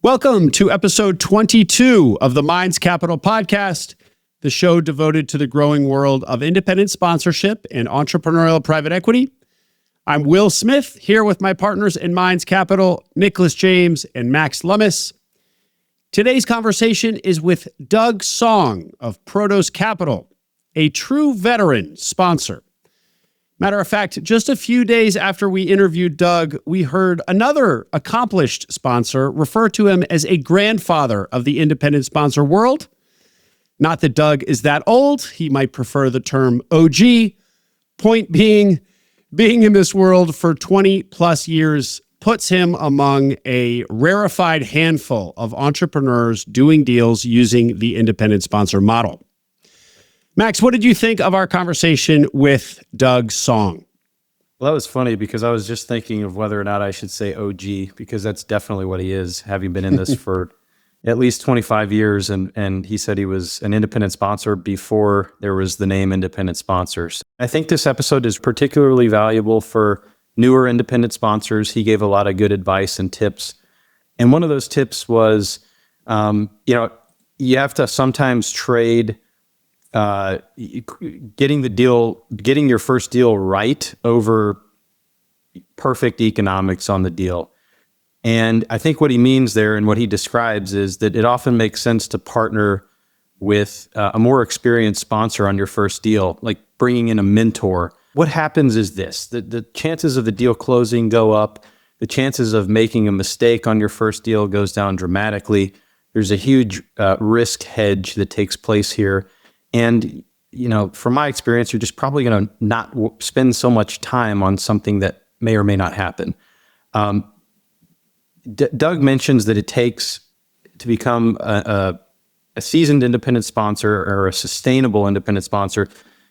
Welcome to episode 22 of the Minds Capital podcast, the show devoted to the growing world of independent sponsorship and entrepreneurial private equity. I'm Will Smith, here with my partners in Minds Capital, Nicholas James and Max Lummis. Today's conversation is with Doug Song of Prodos Capital, a true veteran sponsor. Matter of fact, just a few days after we interviewed Doug, we heard another accomplished sponsor refer to him as a grandfather of the independent sponsor world. Not that Doug is that old. He might prefer the term OG. Point being in this world for 20 plus years puts him among a rarefied handful of entrepreneurs doing deals using the independent sponsor model. Max, what did you think of our conversation with Doug Song? Well, that was funny because I was just thinking of whether or not I should say OG, because that's definitely what he is, having been in this for at least 25 years. And he said he was an independent sponsor before there was the name independent sponsors. I think this episode is particularly valuable for newer independent sponsors. He gave a lot of good advice and tips. And one of those tips was, you have to sometimes trade getting your first deal right over perfect economics on the deal. And I think what he means there and what he describes is that it often makes sense to partner with a more experienced sponsor on your first deal, like bringing in a mentor. What happens is this: the chances of the deal closing go up. The chances of making a mistake on your first deal goes down dramatically. There's a huge risk hedge that takes place here. And, from my experience, you're just probably going to not spend so much time on something that may or may not happen. Doug mentions that it takes to become a seasoned independent sponsor or a sustainable independent sponsor,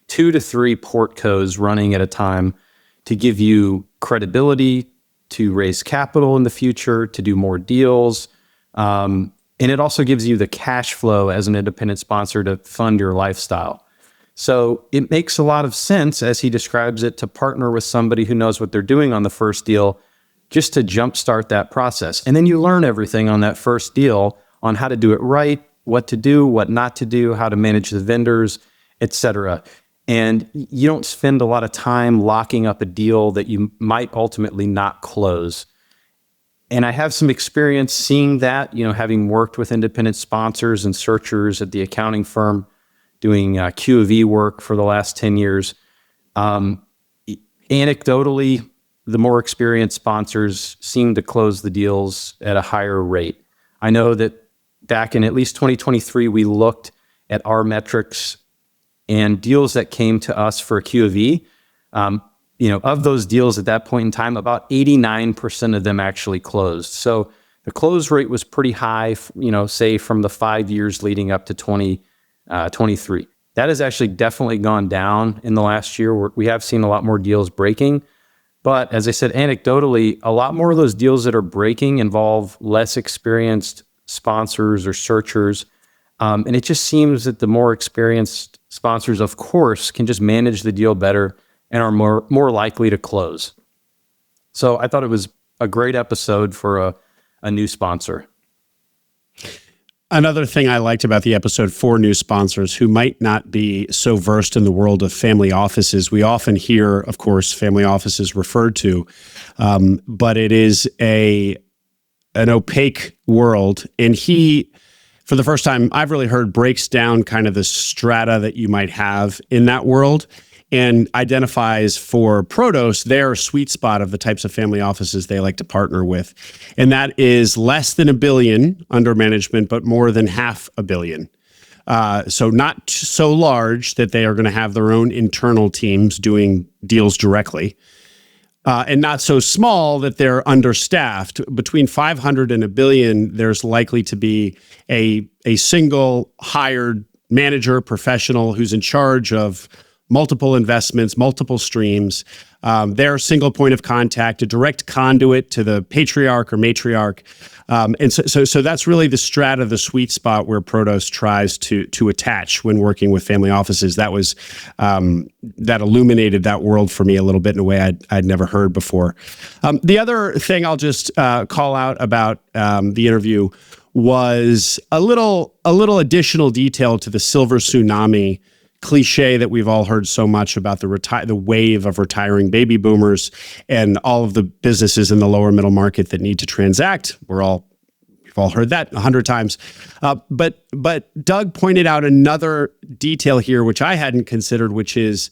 2 to 3 portcos running at a time to give you credibility, to raise capital in the future, to do more deals. And it also gives you the cash flow as an independent sponsor to fund your lifestyle. So it makes a lot of sense, as he describes it, to partner with somebody who knows what they're doing on the first deal, just to jumpstart that process. And then you learn everything on that first deal on how to do it right, what to do, what not to do, how to manage the vendors, etc. And you don't spend a lot of time locking up a deal that you might ultimately not close. And I have some experience seeing that, having worked with independent sponsors and searchers at the accounting firm, doing Q of E work for the last 10 years. Anecdotally, the more experienced sponsors seem to close the deals at a higher rate. I know that back in at least 2023, we looked at our metrics and deals that came to us for Q of E. Of those deals at that point in time, about 89% of them actually closed. So the close rate was pretty high, say from the 5 years leading up to 2023. That has actually definitely gone down in the last year. We have seen a lot more deals breaking. But as I said, anecdotally, a lot more of those deals that are breaking involve less experienced sponsors or searchers. And it just seems that the more experienced sponsors, of course, can just manage the deal better and are more likely to close. So I thought it was a great episode for a new sponsor. Another thing I liked about the episode for new sponsors who might not be so versed in the world of family offices, we often hear, of course, family offices referred to, but it is an opaque world. And he, for the first time I've really heard, breaks down kind of the strata that you might have in that world, and identifies for Prodos their sweet spot of the types of family offices they like to partner with. And that is less than $1 billion under management, but more than $500 million. So not so large that they are going to have their own internal teams doing deals directly. And not so small that they're understaffed. Between 500 and $1 billion, there's likely to be a single hired manager, professional who's in charge of multiple investments, multiple streams. They're a single point of contact, a direct conduit to the patriarch or matriarch. And so that's really the strata, the sweet spot where Prodos tries to attach when working with family offices. That was that illuminated that world for me a little bit in a way I'd never heard before. The other thing I'll just call out about the interview was a little additional detail to the silver tsunami cliche that we've all heard so much about, the wave of retiring baby boomers and all of the businesses in the lower middle market that need to transact. We've all heard that 100 times. But Doug pointed out another detail here, which I hadn't considered, which is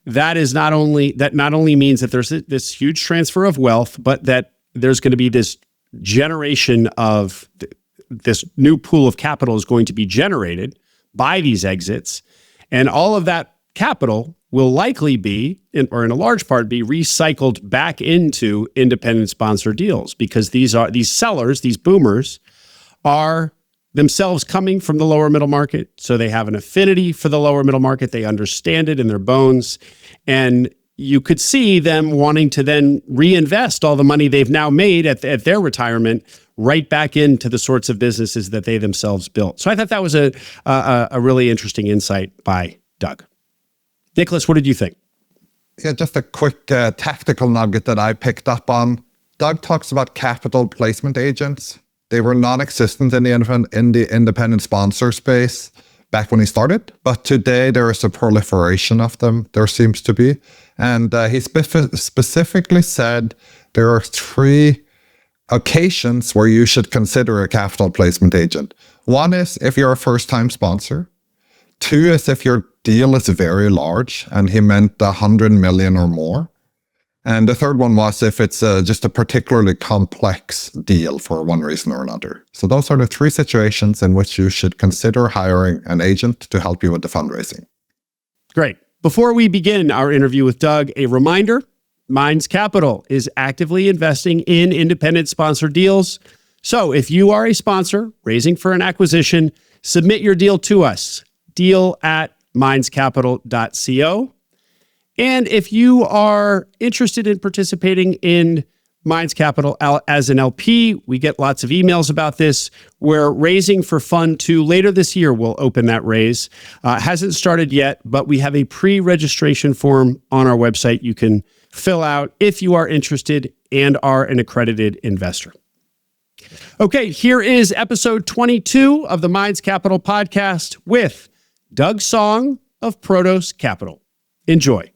that not only means that there's this huge transfer of wealth, but that there's going to be this generation of this new pool of capital is going to be generated by these exits. And all of that capital will likely be, or in a large part, be recycled back into independent sponsor deals, because these sellers, these boomers, are themselves coming from the lower middle market. So they have an affinity for the lower middle market. They understand it in their bones. And you could see them wanting to then reinvest all the money they've now made at their retirement right back into the sorts of businesses that they themselves built. So I thought that was a really interesting insight by Doug. Nicholas, what did you think? Yeah, just a quick tactical nugget that I picked up on. Doug talks about capital placement agents. They were non-existent in the independent sponsor space back when he started, but today there is a proliferation of them, there seems to be. And he specifically said there are 3 occasions where you should consider a capital placement agent. One is if you're a first-time sponsor. 2 is if your deal is very large, and he meant 100 million or more. And the third one was if it's just a particularly complex deal for one reason or another. So those are the 3 situations in which you should consider hiring an agent to help you with the fundraising. Great. Before we begin our interview with Doug, a reminder, Minds Capital is actively investing in independent sponsor deals. So if you are a sponsor raising for an acquisition, submit your deal to us, deal@mindscapital.co. And if you are interested in participating in Minds Capital as an LP, we get lots of emails about this. We're raising for Fund 2 later this year. We'll open that raise. Hasn't started yet, but we have a pre-registration form on our website you can fill out if you are interested and are an accredited investor. Okay, here is episode 22 of the Minds Capital podcast with Doug Song of Prodos Capital. Enjoy.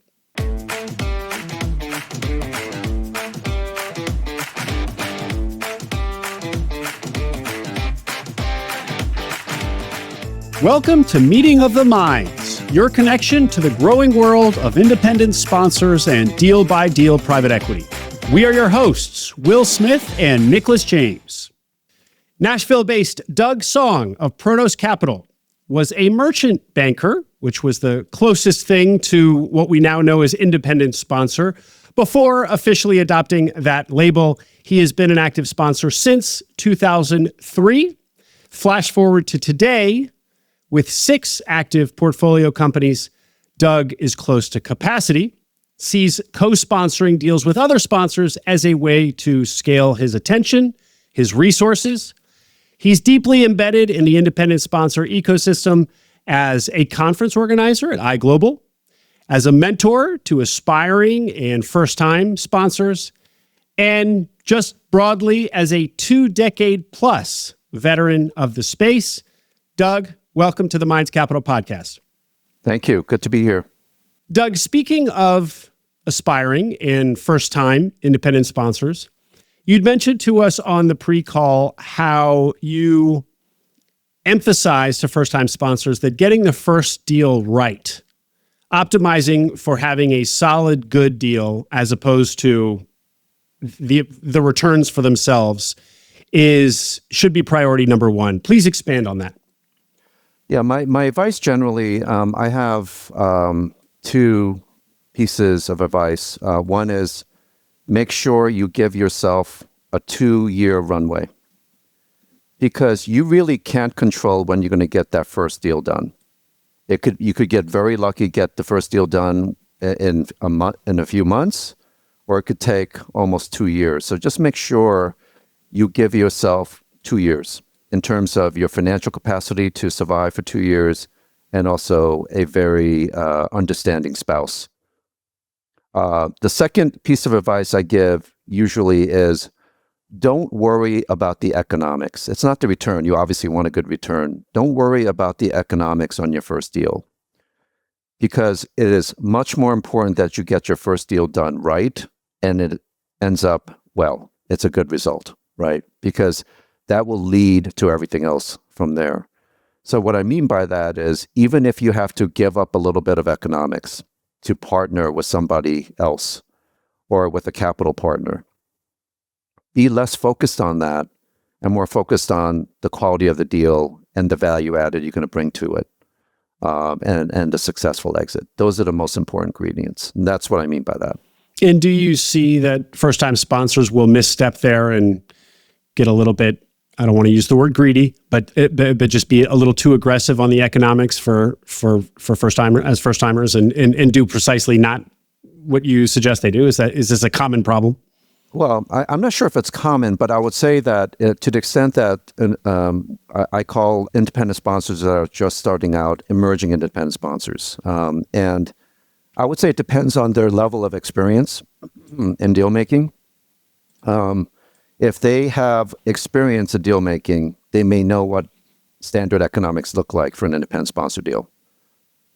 Welcome to Meeting of the Minds, your connection to the growing world of independent sponsors and deal-by-deal private equity. We are your hosts, Will Smith and Nicholas James. Nashville-based Doug Song of Prodos Capital was a merchant banker, which was the closest thing to what we now know as independent sponsor. Before officially adopting that label, he has been an active sponsor since 2003. Flash forward to today, with 6 active portfolio companies, Doug is close to capacity, sees co-sponsoring deals with other sponsors as a way to scale his attention, his resources. He's deeply embedded in the independent sponsor ecosystem as a conference organizer at iGlobal, as a mentor to aspiring and first-time sponsors, and just broadly as a 2-decade-plus veteran of the space. Doug, welcome to the Minds Capital podcast. Thank you. Good to be here. Doug, speaking of aspiring and first-time independent sponsors, you'd mentioned to us on the pre-call how you emphasize to first-time sponsors that getting the first deal right, optimizing for having a solid, good deal as opposed to the returns for themselves should be priority number 1. Please expand on that. Yeah, my advice generally, I have 2 pieces of advice. One is make sure you give yourself a 2-year runway, because you really can't control when you're going to get that first deal done. You could get very lucky, get the first deal done in a few months, or it could take almost 2 years. So just make sure you give yourself 2 years in terms of your financial capacity to survive for 2 years, and also a very understanding spouse. The second piece of advice I give usually is, don't worry about the economics. It's not the return. You obviously want a good return. Don't worry about the economics on your first deal, because it is much more important that you get your first deal done right and it ends up well. It's a good result, right? Because that will lead to everything else from there. So what I mean by that is, even if you have to give up a little bit of economics to partner with somebody else or with a capital partner, be less focused on that and more focused on the quality of the deal and the value added you're going to bring to it, and the successful exit. Those are the most important ingredients. And that's what I mean by that. And do you see that first-time sponsors will misstep there and get a little bit, I don't want to use the word greedy, but just be a little too aggressive on the economics for first-timers and do precisely not what you suggest they do? Is this a common problem? Well, I'm not sure if it's common, but I would say that to the extent that I call independent sponsors that are just starting out emerging independent sponsors. And I would say it depends on their level of experience in deal making. If they have experience in deal making, they may know what standard economics look like for an independent sponsor deal.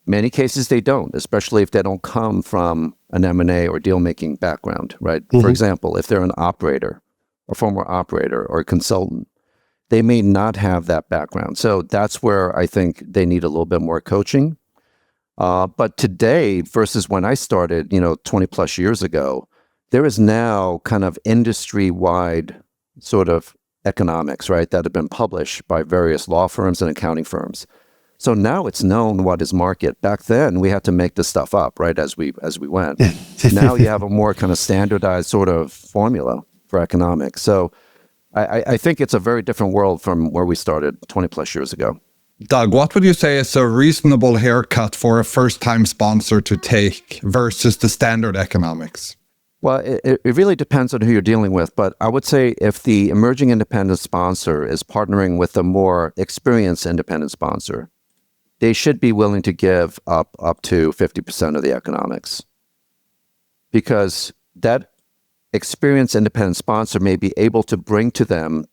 Many cases they don't, especially if they don't come from an M&A or deal-making background, right? Mm-hmm. For example, if they're an operator, a former operator or a consultant, they may not have that background. So that's where I think they need a little bit more coaching. But today versus when I started, 20 plus years ago, there is now kind of industry-wide sort of economics, right, that have been published by various law firms and accounting firms. So now it's known what is market. Back then, we had to make this stuff up, right, as we went. Now you have a more kind of standardized sort of formula for economics. So I think it's a very different world from where we started 20 plus years ago. Doug, what would you say is a reasonable haircut for a first-time sponsor to take versus the standard economics? Well, it really depends on who you're dealing with, but I would say if the emerging independent sponsor is partnering with a more experienced independent sponsor, they should be willing to give up to 50% of the economics, because that experienced independent sponsor may be able to bring to them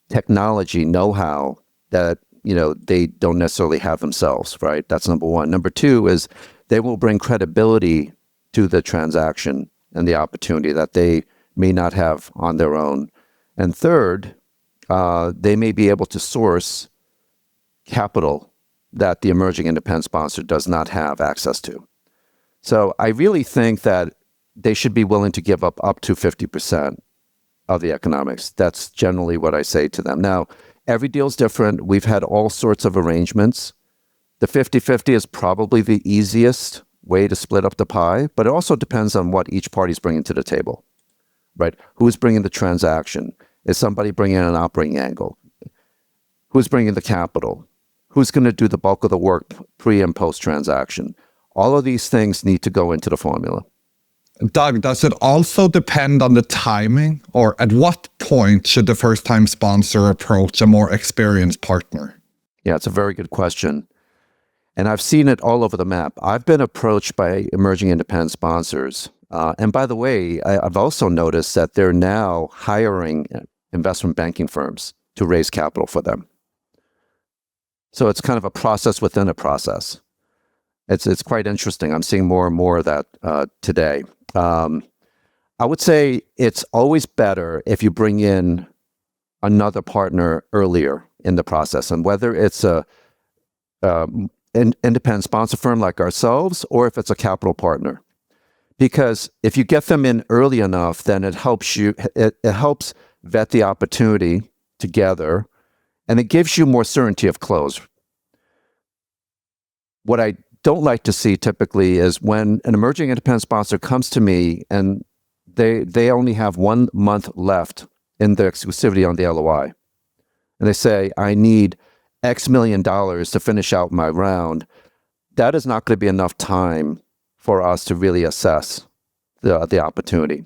technology, know-how that they don't necessarily have themselves, right? That's number one. Number two is they will bring credibility to the transaction and the opportunity that they may not have on their own. And third, they may be able to source capital that the emerging independent sponsor does not have access to. So I really think that they should be willing to give up to 50% of the economics. That's generally what I say to them. Now, every deal is different. We've had all sorts of arrangements. The 50-50 is probably the easiest way to split up the pie, but it also depends on what each party's bringing to the table, right? Who's bringing the transaction? Is somebody bringing an operating angle? Who's bringing the capital? Who's going to do the bulk of the work pre and post transaction? All of these things need to go into the formula. Doug, does it also depend on the timing, or at what point should the first-time sponsor approach a more experienced partner? Yeah, it's a very good question. And I've seen it all over the map. I've been approached by emerging independent sponsors. And by the way, I've also noticed that they're now hiring investment banking firms to raise capital for them. So it's kind of a process within a process. It's quite interesting. I'm seeing more and more of that today. I would say it's always better if you bring in another partner earlier in the process, and whether it's a independent sponsor firm like ourselves, or if it's a capital partner. Because if you get them in early enough, then it helps vet the opportunity together, and it gives you more certainty of close. What I don't like to see typically is when an emerging independent sponsor comes to me and they only have 1 month left in their exclusivity on the LOI. And they say, I need X million dollars to finish out my round. that is not going to be enough time for us to really assess the opportunity.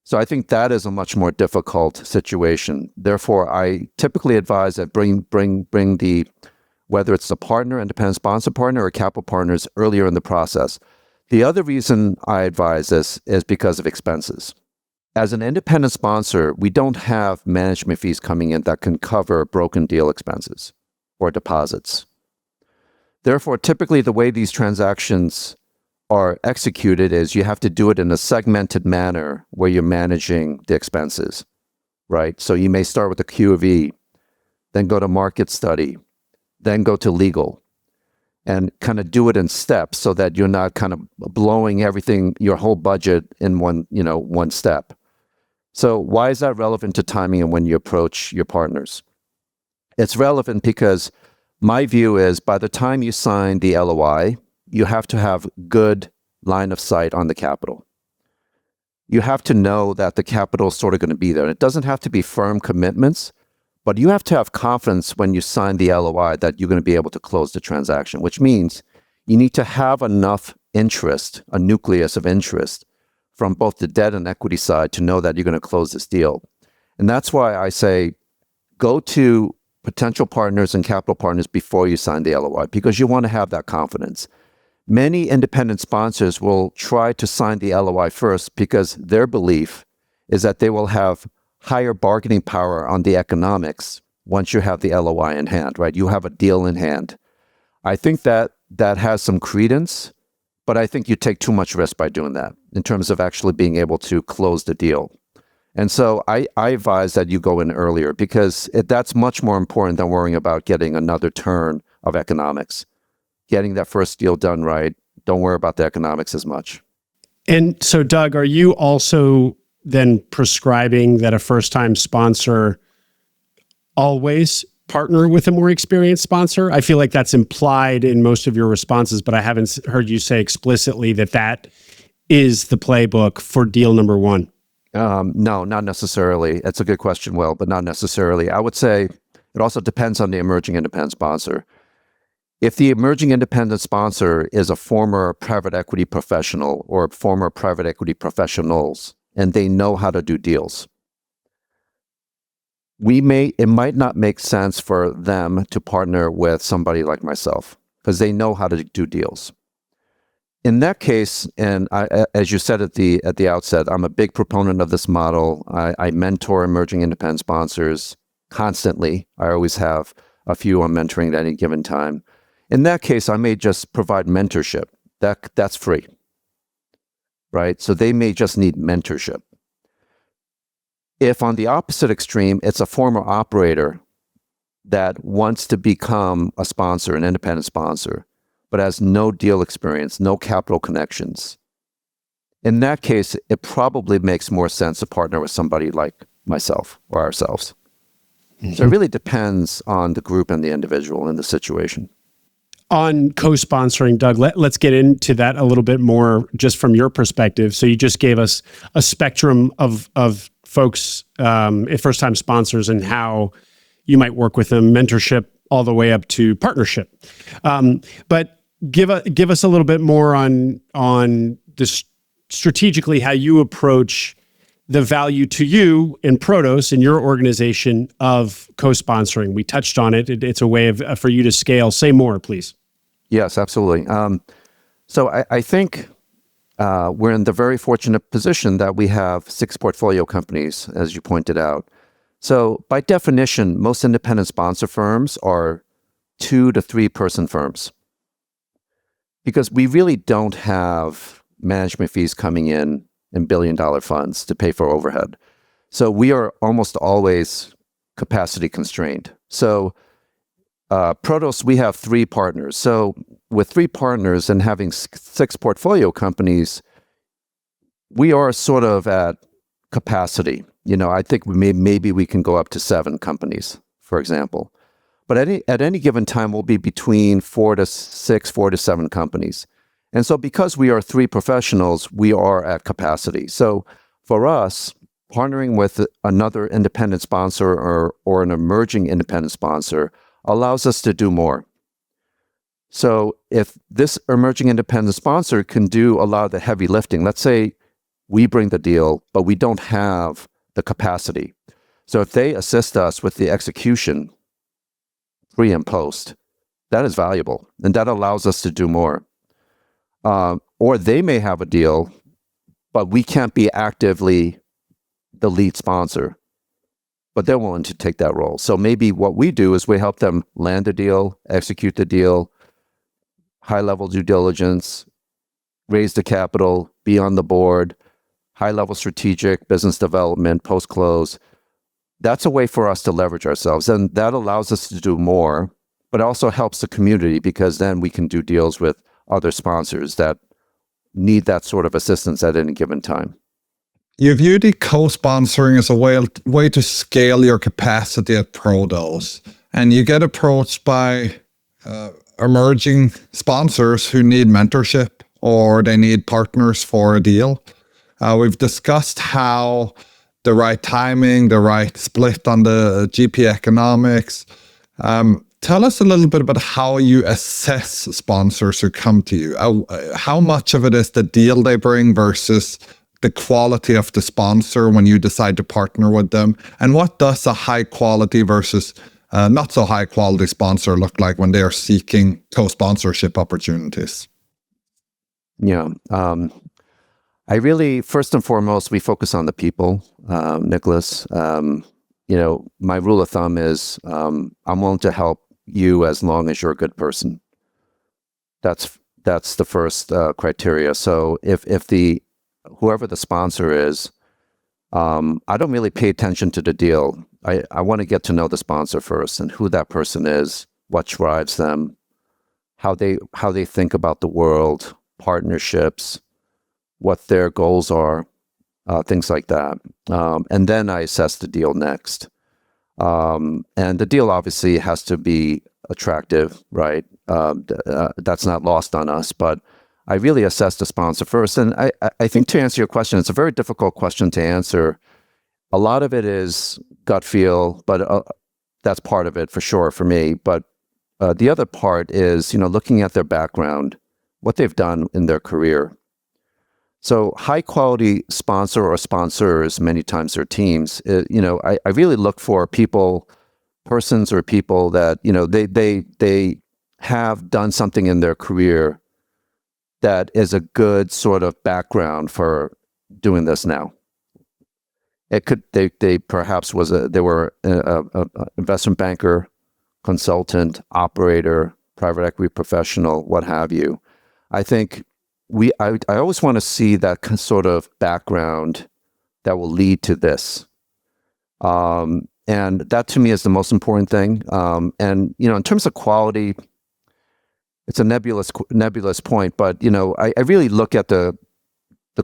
So I think that is a much more difficult situation. Therefore, I typically advise that bring the, whether it's a partner, independent sponsor partner, or capital partners earlier in the process. The other reason I advise this is because of expenses. As an independent sponsor, we don't have management fees coming in that can cover broken deal expenses or deposits. Therefore, typically the way these transactions are executed is you have to do it in a segmented manner where you're managing the expenses, right? So you may start with a Q of E, then go to market study, then go to legal, and kind of do it in steps so that you're not kind of blowing everything, your whole budget in one step. So why is that relevant to timing and when you approach your partners? It's relevant because my view is by the time you sign the LOI, you have to have good line of sight on the capital. You have to know that the capital is sort of going to be there. It doesn't have to be firm commitments, but you have to have confidence when you sign the LOI that you're going to be able to close the transaction, which means you need to have enough interest, a nucleus of interest from both the debt and equity side to know that you're going to close this deal. And that's why I say go to potential partners and capital partners before you sign the LOI, because you want to have that confidence. Many independent sponsors will try to sign the LOI first because their belief is that they will have higher bargaining power on the economics once you have the LOI in hand, right? You have a deal in hand. I think that has some credence, but I think you take too much risk by doing that in terms of actually being able to close the deal. And so I advise that you go in earlier because that's much more important than worrying about getting another turn of economics. Getting that first deal done right, don't worry about the economics as much. And so, Doug, are you also then prescribing that a first-time sponsor always partner with a more experienced sponsor? I feel like that's implied in most of your responses, but I haven't heard you say explicitly that is the playbook for deal number one. No, not necessarily. That's a good question, Will, but not necessarily. I would say it also depends on the emerging independent sponsor. If the emerging independent sponsor is a former private equity professional or former private equity professionals, and they know how to do deals, it might not make sense for them to partner with somebody like myself because they know how to do deals. In that case, and as you said at the outset, I'm a big proponent of this model. I mentor emerging independent sponsors constantly. I always have a few I'm mentoring at any given time. In that case, I may just provide mentorship. That's free, right? So they may just need mentorship. If on the opposite extreme, it's a former operator that wants to become a sponsor, an independent sponsor, but has no deal experience, no capital connections, in that case, it probably makes more sense to partner with somebody like myself or ourselves. Mm-hmm. So it really depends on the group and the individual and the situation. On co-sponsoring, Doug, let's get into that a little bit more just from your perspective. So you just gave us a spectrum of folks, first-time sponsors, and how you might work with them, mentorship all the way up to partnership. But give us a little bit more on this strategically how you approach the value to you in Prodos, in your organization, of co-sponsoring. We touched on it. It's a way for you to scale. Say more, please. Yes, absolutely. So I think we're in the very fortunate position that we have 6 portfolio companies, as you pointed out. So by definition, most independent sponsor firms are 2 to 3 person firms because we really don't have management fees coming in billion-dollar funds to pay for overhead. So we are almost always capacity constrained. So Prodos, we have 3 partners. So with 3 partners and having 6 portfolio companies, we are sort of at capacity. I think maybe we can go up to 7 companies, for example. But at any given time, we'll be between 4 to 7 companies. And so because we are 3 professionals, we are at capacity. So for us, partnering with another independent sponsor or an emerging independent sponsor allows us to do more. So if this emerging independent sponsor can do a lot of the heavy lifting, let's say we bring the deal, but we don't have the capacity. So if they assist us with the execution, pre and post, that is valuable. And that allows us to do more. Or they may have a deal, but we can't be actively the lead sponsor, but they're willing to take that role. So maybe what we do is we help them land a deal, execute the deal, high-level due diligence, raise the capital, be on the board, high-level strategic business development, post-close. That's a way for us to leverage ourselves. And that allows us to do more, but also helps the community because then we can do deals with other sponsors that need that sort of assistance at any given time. You view the co-sponsoring as a way to scale your capacity at Prodos. And you get approached by emerging sponsors who need mentorship or they need partners for a deal. We've discussed how the right timing, the right split on the GP economics. Tell us a little bit about how you assess sponsors who come to you. How much of it is the deal they bring versus the quality of the sponsor when you decide to partner with them? And what does a high quality versus not so high quality sponsor look like when they are seeking co-sponsorship opportunities? Yeah. I really, first and foremost, we focus on the people, Nicholas. My rule of thumb is I'm willing to help you as long as you're a good person. That's the first criteria. So if whoever the sponsor is, I don't really pay attention to the deal. I want to get to know the sponsor first and who that person is, what drives them, how they think about the world, partnerships, what their goals are, things like that. And then I assess the deal next. And the deal obviously has to be attractive, right? That's not lost on us, but I really assess the sponsor first. And I think to answer your question, it's a very difficult question to answer. A lot of it is gut feel, but that's part of it for sure for me. But the other part is, looking at their background, what they've done in their career. So high quality sponsor or sponsors, many times their teams, I really look for persons or people that, they have done something in their career that is a good sort of background for doing this now. They perhaps they were an investment banker, consultant, operator, private equity professional, what have you. I think I always want to see that sort of background that will lead to this. And that to me is the most important thing. And, in terms of quality, it's a nebulous point, but, I really look at the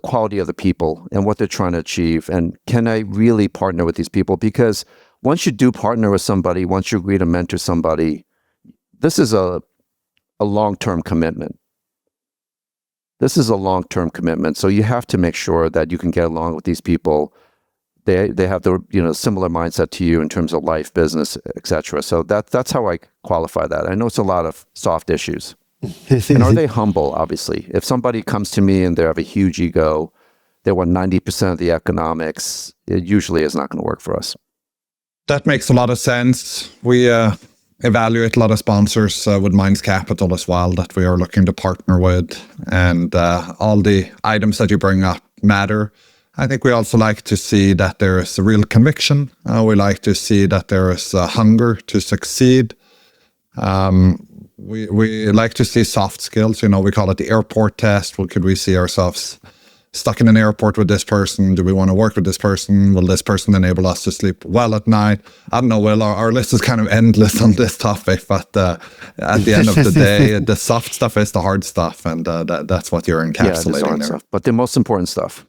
quality of the people and what they're trying to achieve. And can I really partner with these people? Because once you do partner with somebody, once you agree to mentor somebody, this is a long-term commitment. This is a long-term commitment. So you have to make sure that you can get along with these people. They have the similar mindset to you in terms of life, business, etc. So that's how I qualify that. I know it's a lot of soft issues. And are they humble? Obviously, if somebody comes to me and they have a huge ego, they want 90% of the economics, it usually is not going to work for us. That makes a lot of sense. We evaluate a lot of sponsors with Minds Capital as well that we are looking to partner with, and all the items that you bring up matter. I think we also like to see that there is a real conviction. We like to see that there is a hunger to succeed. We like to see soft skills. We call it the airport test. Well, could we see ourselves stuck in an airport with this person? Do we want to work with this person? Will this person enable us to sleep well at night? I don't know, Will. Our list is kind of endless on this topic, but at the end of the day, the soft stuff is the hard stuff, and that's what you're encapsulating there. Stuff, but the most important stuff.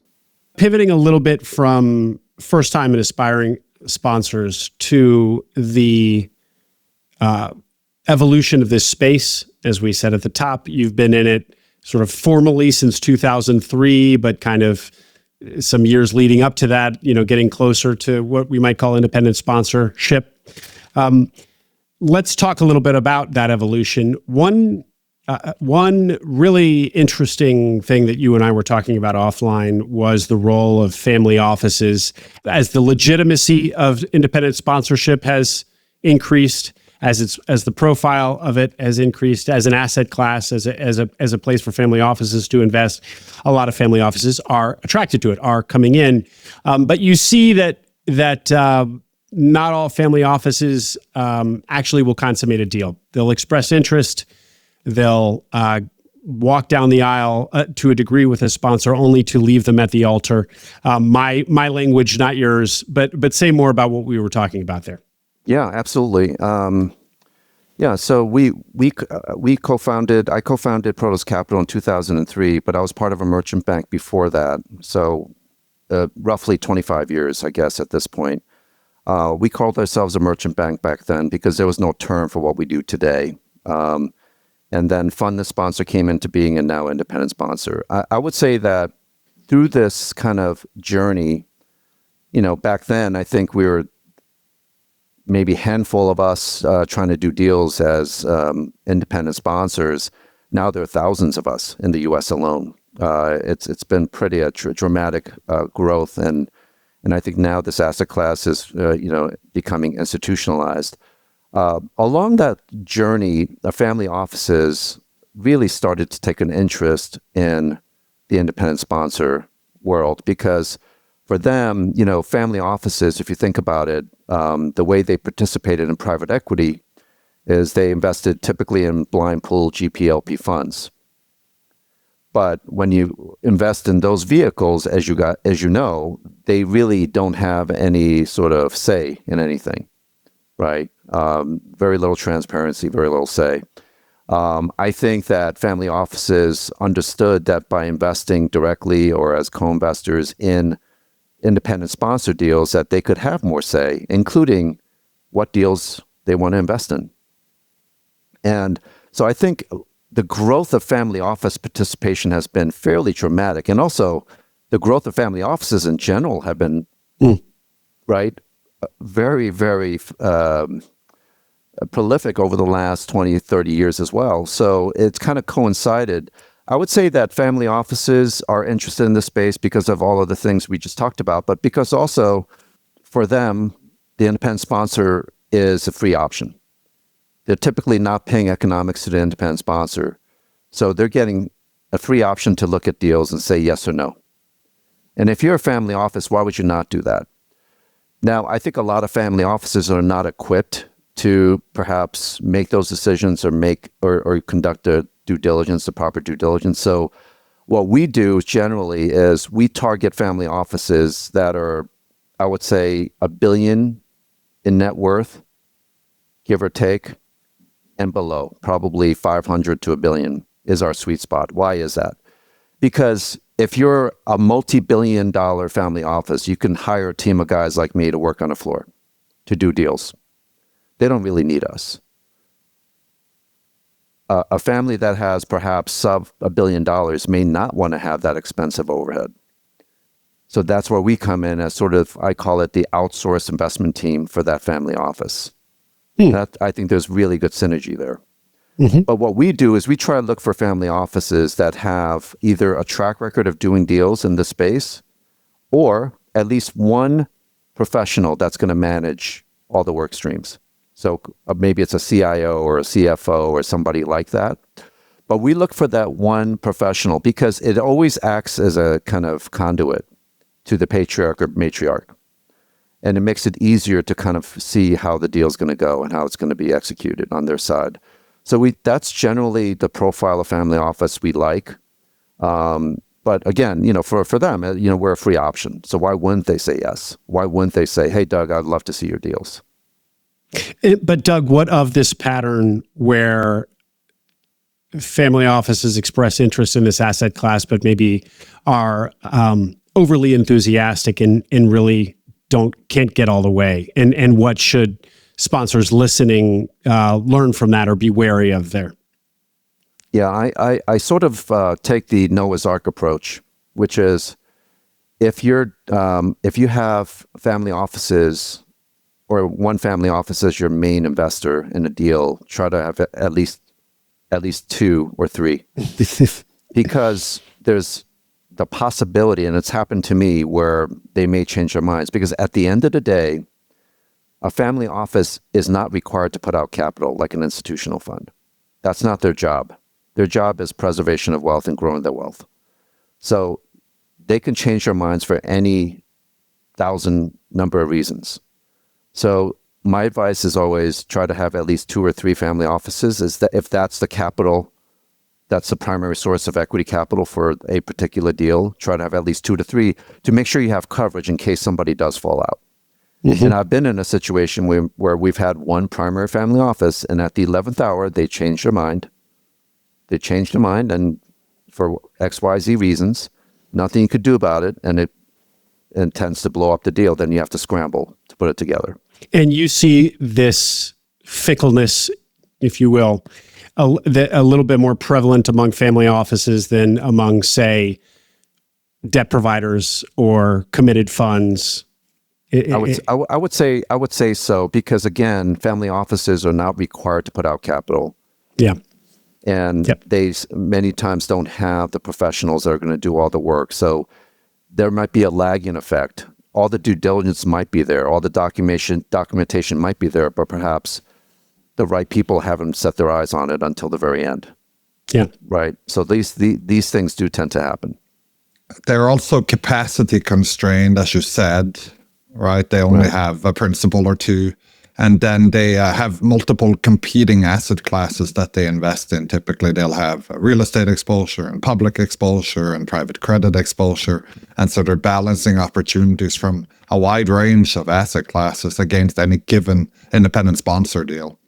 Pivoting a little bit from first-time and aspiring sponsors to the evolution of this space, as we said at the top, you've been in it sort of formally since 2003, but kind of some years leading up to that, getting closer to what we might call independent sponsorship. Let's talk a little bit about that evolution. One One really interesting thing that you and I were talking about offline was the role of family offices as the legitimacy of independent sponsorship has increased, as the profile of it has increased as an asset class, as a place for family offices to invest. A lot of family offices are attracted to it, are coming in, but you see that not all family offices actually will consummate a deal. They'll express interest. They'll walk down the aisle to a degree with a sponsor, only to leave them at the altar. My language, not yours, but say more about what we were talking about there. Yeah, absolutely. So I co-founded Prodos Capital in 2003, but I was part of a merchant bank before that. So roughly 25 years, I guess, at this point. We called ourselves a merchant bank back then because there was no term for what we do today. And then fund the sponsor came into being, and now independent sponsor. I would say that through this kind of journey, back then, I think we were maybe a handful of us trying to do deals as independent sponsors. Now there are thousands of us in the U.S. alone. It's been pretty dramatic growth, and I think now this asset class is becoming institutionalized. Along that journey, the family offices really started to take an interest in the independent sponsor world because for them, family offices, if you think about it, the way they participated in private equity is they invested typically in blind pool GPLP funds. But when you invest in those vehicles, as you know, they really don't have any sort of say in anything, right? Very little transparency, very little say. I think that family offices understood that by investing directly or as co-investors in independent sponsor deals, that they could have more say, including what deals they want to invest in. And so I think the growth of family office participation has been fairly dramatic. And also the growth of family offices in general have been, right, very, very prolific over the last 20, 30 years as well. So it's kind of coincided. I would say that family offices are interested in this space because of all of the things we just talked about, but because also for them, the independent sponsor is a free option. They're typically not paying economics to the independent sponsor. So they're getting a free option to look at deals and say yes or no. And if you're a family office, why would you not do that? Now, I think a lot of family offices are not equipped to perhaps make those decisions or conduct the proper due diligence. So what we do generally is we target family offices that are, I would say, $1 billion in net worth, give or take, and below. Probably 500 to $1 billion is our sweet spot. Why is that? Because if you're a multi-billion-dollar family office, you can hire a team of guys like me to work on a floor to do deals. They don't really need us. A family that has perhaps sub $1 billion may not want to have that expensive overhead. So that's where we come in as sort of, I call it the outsourced investment team for that family office. I think there's really good synergy there. Mm-hmm. But what we do is we try to look for family offices that have either a track record of doing deals in the space or at least one professional that's going to manage all the work streams. So maybe it's a CIO or a CFO or somebody like that. But we look for that one professional because it always acts as a kind of conduit to the patriarch or matriarch. And it makes it easier to kind of see how the deal's going to go and how it's going to be executed on their side. So that's generally the profile of family office we like. But again, for them, we're a free option. So why wouldn't they say yes? Why wouldn't they say, hey, Doug, I'd love to see your deals? But Doug, what of this pattern where family offices express interest in this asset class, but maybe are overly enthusiastic and really can't get all the way? And what should sponsors listening learn from that or be wary of there? Yeah, I sort of take the Noah's Ark approach, which is if you have family offices or one family office as your main investor in a deal, try to have at at least 2 or 3, because there's the possibility, and it's happened to me, where they may change their minds. Because at the end of the day, a family office is not required to put out capital like an institutional fund. That's not their job. Their job is preservation of wealth and growing their wealth. So they can change their minds for any 1,000 number of reasons. So my advice is always try to have at least 2 or 3 family offices. Is that if that's the capital, that's the primary source of equity capital for a particular deal, try to have at least 2 to 3 to make sure you have coverage in case somebody does fall out. Mm-hmm. And I've been in a situation where we've had one primary family office, and at the 11th hour, they changed their mind. They changed their mind, and for XYZ reasons, nothing you could do about it, and it tends to blow up the deal. Then you have to scramble to put it together. And you see this fickleness, if you will, a little bit more prevalent among family offices than among, say, debt providers or committed funds. I would say so, because again, family offices are not required to put out capital. Yeah. And they many times don't have the professionals that are going to do all the work. So there might be a lagging effect. All the due diligence might be there, all the documentation might be there, but perhaps the right people haven't set their eyes on it until the very end. Yeah. Right. So these things do tend to happen. They're also capacity constrained, as you said, right? They only have a principal or 2. And then they have multiple competing asset classes that they invest in. Typically, they'll have real estate exposure and public exposure and private credit exposure. And so they're balancing opportunities from a wide range of asset classes against any given independent sponsor deal.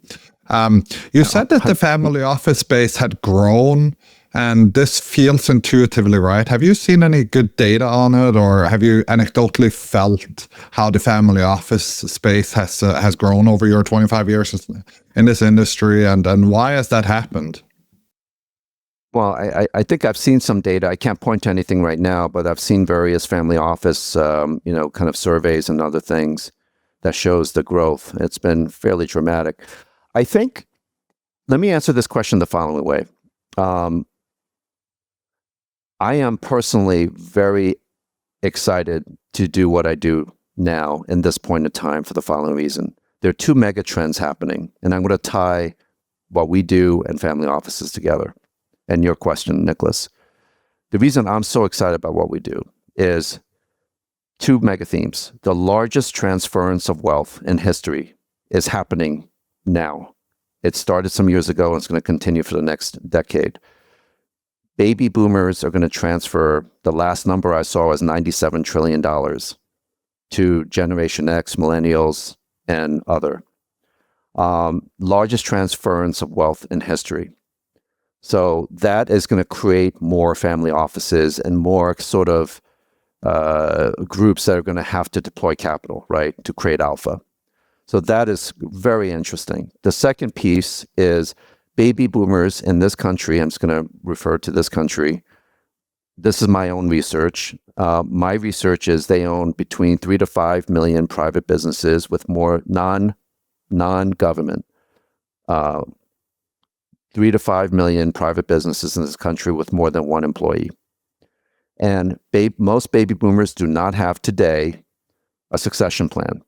You said that the family office space had grown, and this feels intuitively right. Have you seen any good data on it, or have you anecdotally felt how the family office space has grown over your 25 years in this industry, and why has that happened? Well, I think I've seen some data. I can't point to anything right now, but I've seen various family office, kind of surveys and other things that shows the growth. It's been fairly dramatic. I think, let me answer this question the following way. I am personally very excited to do what I do now in this point in time for the following reason. There are 2 mega trends happening, and I'm going to tie what we do and family offices together. And your question, Nicholas. The reason I'm so excited about what we do is 2 mega themes. The largest transference of wealth in history is happening now. It started some years ago, and it's going to continue for the next decade. Baby boomers are going to transfer, the last number I saw was $97 trillion to Generation X, millennials, and other. Largest transference of wealth in history. So that is going to create more family offices and more sort of groups that are going to have to deploy capital, right, to create alpha. So that is very interesting. The second piece is baby boomers in this country. I'm just going to refer to this country. This is my own research. My research is they own between 3 to 5 million private businesses with more non-government. 3 to 5 million private businesses in this country with more than 1 employee. And most baby boomers do not have today a succession plan.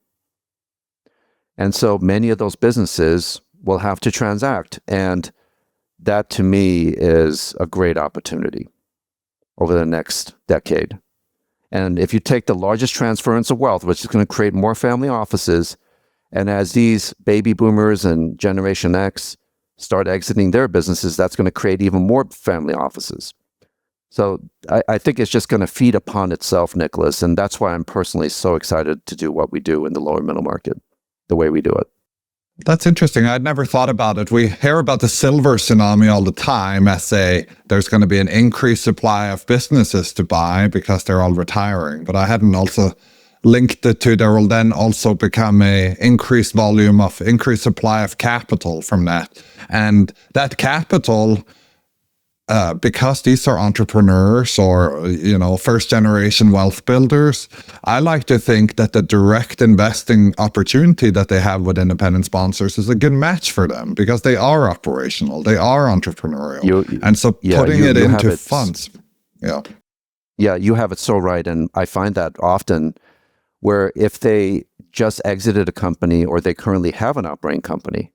And so many of those businesses will have to transact. And that to me is a great opportunity over the next decade. And if you take the largest transference of wealth, which is going to create more family offices, and as these baby boomers and Generation X start exiting their businesses, that's going to create even more family offices. So I think it's just going to feed upon itself, Nicholas. And that's why I'm personally so excited to do what we do in the lower middle market, the way we do it. That's interesting. I'd never thought about it. We hear about the silver tsunami all the time as there's going to be an increased supply of businesses to buy because they're all retiring. But I hadn't also linked it to there will then also become a increased supply of capital from that. And that capital, because these are entrepreneurs or, first generation wealth builders, I like to think that the direct investing opportunity that they have with independent sponsors is a good match for them because they are operational, they are entrepreneurial. And so putting it into funds. Yeah. Yeah, you have it so right. And I find that often where if they just exited a company or they currently have an operating company,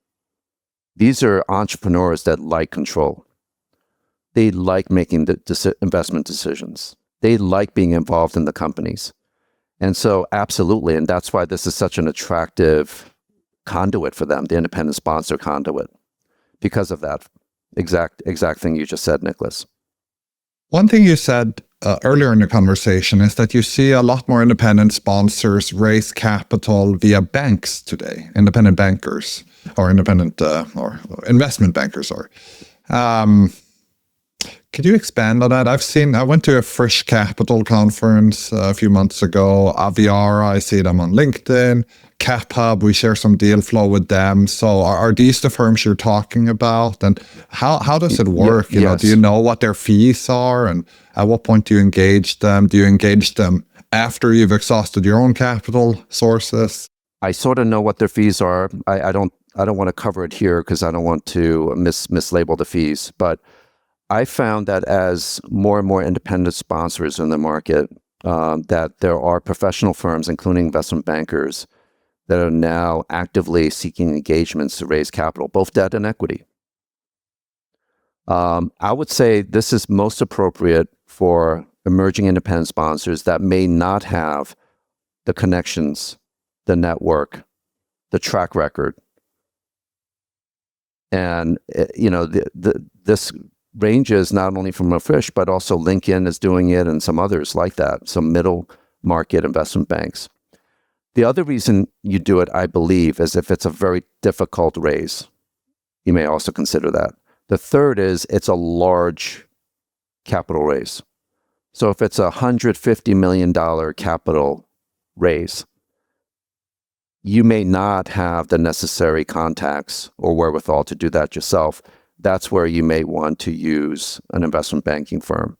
these are entrepreneurs that like control. They like making the investment decisions. They like being involved in the companies. And so absolutely, and that's why this is such an attractive conduit for them, the independent sponsor conduit, because of that exact thing you just said, Nicholas. One thing you said earlier in the conversation is that you see a lot more independent sponsors raise capital via banks today, independent bankers or independent or investment bankers. Could you expand on that? I went to a Frisch Capital conference a few months ago. Aviara, I see them on LinkedIn. CapHub, we share some deal flow with them. So are these the firms you're talking about? And how does it work? Yes. Do you know what their fees are? And at what point do you engage them? Do you engage them after you've exhausted your own capital sources? I sort of know what their fees are. I don't want to cover it here because I don't want to mislabel the fees, but I found that as more and more independent sponsors in the market, that there are professional firms, including investment bankers, that are now actively seeking engagements to raise capital, both debt and equity. I would say this is most appropriate for emerging independent sponsors that may not have the connections, the network, the track record. And, this ranges not only from a Frisch, but also LinkedIn is doing it and some others like that, some middle market investment banks. The other reason you do it, I believe, is if it's a very difficult raise. You may also consider that. The third is it's a large capital raise. So if it's $150 million capital raise, you may not have the necessary contacts or wherewithal to do that yourself. That's where you may want to use an investment banking firm.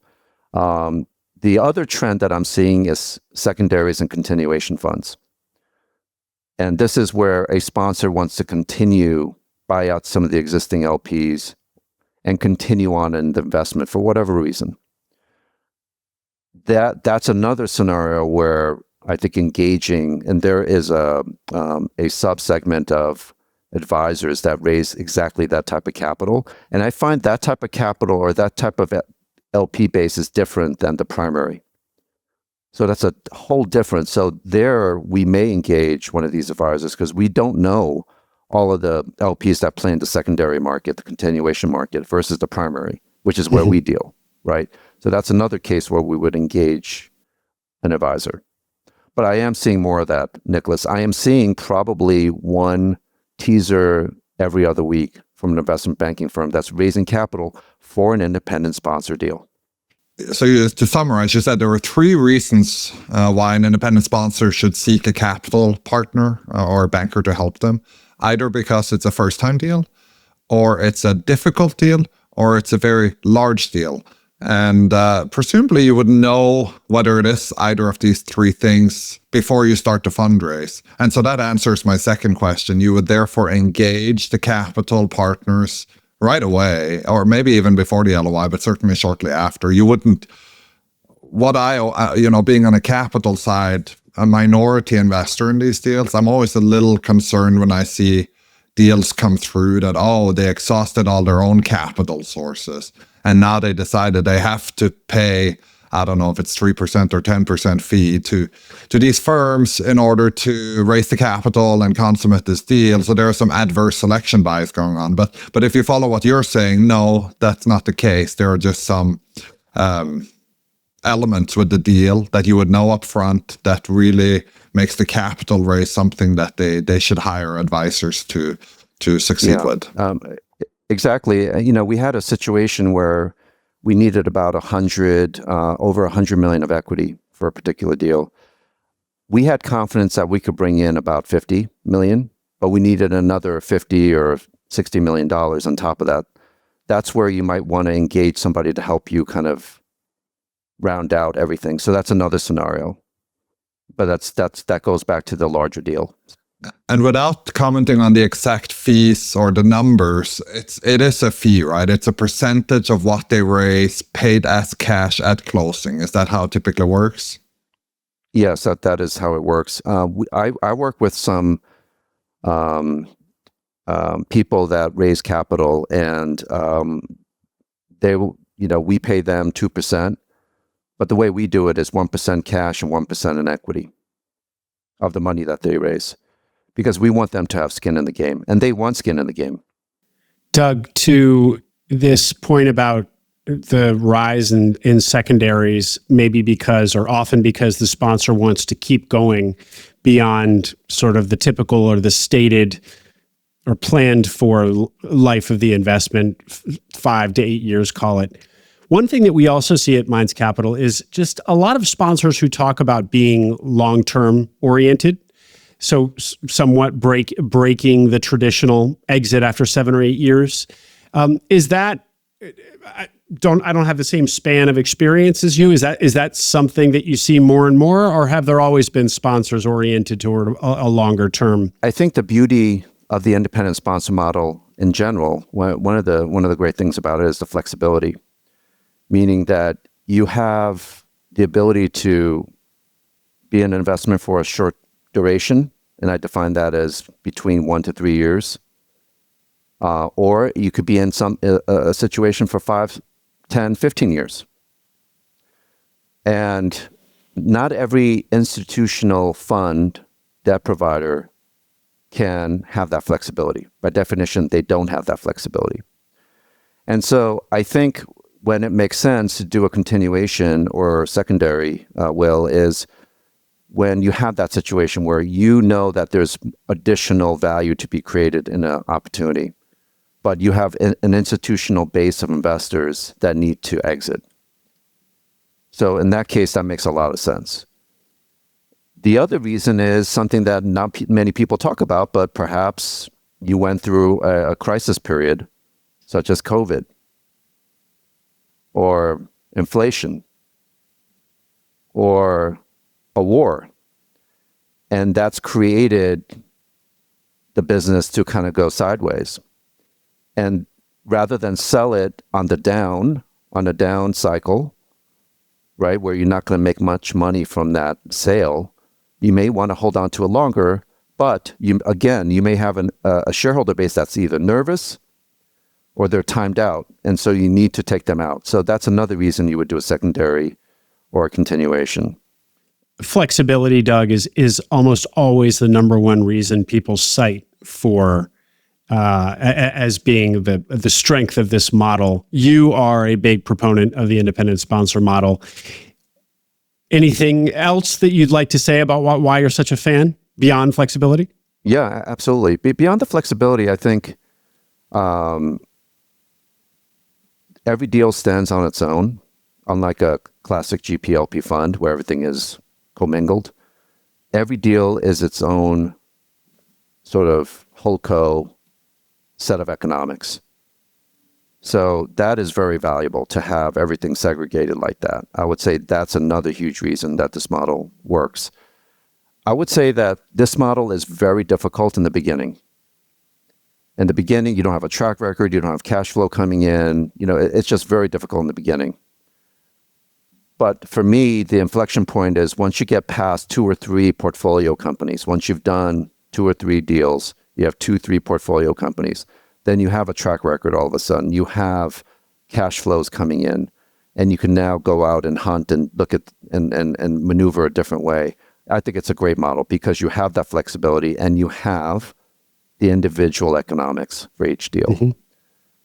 The other trend that I'm seeing is secondaries and continuation funds. And this is where a sponsor wants to continue, buy out some of the existing LPs and continue on in the investment for whatever reason. That's another scenario where I think engaging, and there is a subsegment of advisors that raise exactly that type of capital. And I find that type of capital or that type of LP base is different than the primary. So that's a whole difference. So there we may engage one of these advisors because we don't know all of the LPs that play in the secondary market, the continuation market versus the primary, which is where we deal, right? So that's another case where we would engage an advisor. But I am seeing more of that, Nicholas. I am seeing probably one teaser every other week from an investment banking firm that's raising capital for an independent sponsor deal. So to summarize, you said there were three reasons why an independent sponsor should seek a capital partner or a banker to help them. Either because it's a first-time deal, or it's a difficult deal, or it's a very large deal. And presumably you would know whether it is either of these three things before you start to fundraise. And so that answers my second question. You would therefore engage the capital partners right away, or maybe even before the LOI, but certainly shortly after. You wouldn't, being on a capital side, a minority investor in these deals, I'm always a little concerned when I see deals come through that, they exhausted all their own capital sources. And now they decided they have to pay, I don't know if it's 3% or 10% fee to these firms in order to raise the capital and consummate this deal. So there is some adverse selection bias going on. But if you follow what you're saying, no, that's not the case. There are just some elements with the deal that you would know up front that really makes the capital raise something that they should hire advisors to succeed with. Exactly. We had a situation where we needed about over $100 million of equity for a particular deal. We had confidence that we could bring in about $50 million, but we needed another $50 or $60 million on top of that that's where you might want to engage somebody to help you kind of round out everything. So that's another scenario. But that goes back to the larger deal. And without commenting on the exact fees or the numbers, it is a fee, right? It's a percentage of what they raise paid as cash at closing. Is that how it typically works? Yes, that is how it works. I work with some people that raise capital, and we pay them 2%, but the way we do it is 1% cash and 1% in equity of the money that they raise, because we want them to have skin in the game, and they want skin in the game. Doug, to this point about the rise in secondaries, maybe because, or often because, the sponsor wants to keep going beyond sort of the typical or the stated or planned for life of the investment, 5 to 8 years, call it. One thing that we also see at Minds Capital is just a lot of sponsors who talk about being long-term oriented. So somewhat breaking the traditional exit after 7 or 8 years. Is that, I don't have the same span of experience as you. Is that something that you see more and more, or have there always been sponsors oriented toward a longer term? I think the beauty of the independent sponsor model in general, one of the great things about it is the flexibility, meaning that you have the ability to be an investment for a short duration, and I define that as between 1 to 3 years. Or you could be in a situation for 5, 10, 15 years. And not every institutional fund, debt provider, can have that flexibility. By definition, they don't have that flexibility. And so I think when it makes sense to do a continuation or secondary will is when you have that situation where you know that there's additional value to be created in an opportunity, but you have an institutional base of investors that need to exit. So in that case, that makes a lot of sense. The other reason is something that not many people talk about, but perhaps you went through a crisis period, such as COVID or inflation or a war, and that's created the business to kind of go sideways. And rather than sell it on a down cycle, right, where you're not going to make much money from that sale, you may want to hold on to it longer, but you may have a shareholder base that's either nervous or they're timed out, and so you need to take them out. So that's another reason you would do a secondary or a continuation. Flexibility, Doug, is almost always the number one reason people cite for as being the strength of this model. You are a big proponent of the independent sponsor model. Anything else that you'd like to say about why you're such a fan beyond flexibility? Yeah, absolutely. Beyond the flexibility, I think every deal stands on its own, unlike a classic GPLP fund where everything is commingled. Every deal is its own sort of holdco set of economics. So that is very valuable to have everything segregated like that. I would say that's another huge reason that this model works. I would say that this model is very difficult in the beginning. In the beginning, you don't have a track record, you don't have cash flow coming in. It's just very difficult in the beginning. But for me, the inflection point is once you get past 2 or 3 portfolio companies, once you've done 2 or 3 deals, you have 2, 3 portfolio companies, then you have a track record all of a sudden. You have cash flows coming in, and you can now go out and hunt and look at and maneuver a different way. I think it's a great model because you have that flexibility and you have the individual economics for each deal. Mm-hmm.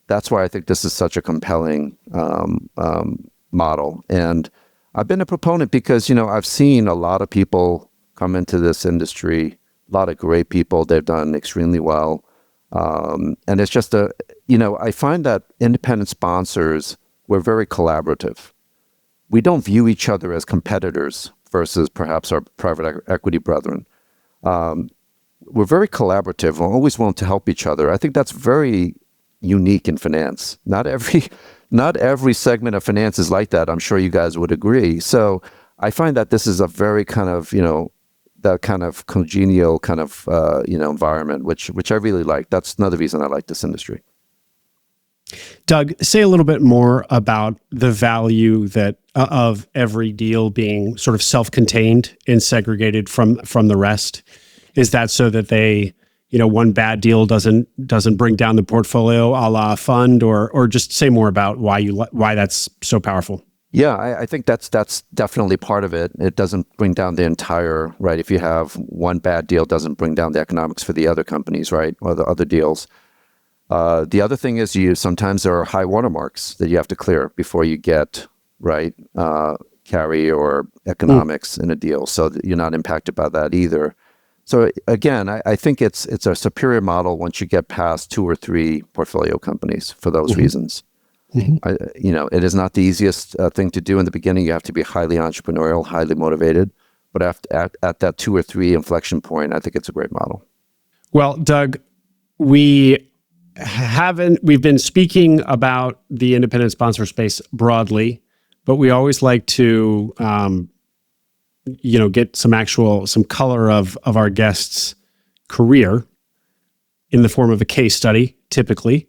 That's why I think this is such a compelling model. And I've been a proponent because, I've seen a lot of people come into this industry, a lot of great people. They've done extremely well. And it's just I find that independent sponsors, we're very collaborative. We don't view each other as competitors versus perhaps our private equity brethren. We're very collaborative. We're always willing to help each other. I think that's very unique in finance. Not every segment of finance is like that. I'm sure you guys would agree. So I find that this is a very kind of, that kind of congenial kind of, environment, which I really like. That's another reason I like this industry. Doug, say a little bit more about the value that of every deal being sort of self-contained and segregated from the rest. Is that so that they, one bad deal doesn't bring down the portfolio a la fund, or just say more about why that's so powerful? Yeah, I think that's definitely part of it. It doesn't bring down the entire, right? If you have one bad deal, it doesn't bring down the economics for the other companies, right? Or the other deals. The other thing is sometimes there are high watermarks that you have to clear before you get, right, carry or economics in a deal. So that you're not impacted by that either. So again, I think it's a superior model once you get past 2 or 3 portfolio companies for those reasons. It is not the easiest thing to do in the beginning. You have to be highly entrepreneurial, highly motivated. But at that 2 or 3 inflection point, I think it's a great model. Well, Doug, we've been speaking about the independent sponsor space broadly, but we always like to get some color of our guest's career in the form of a case study, typically.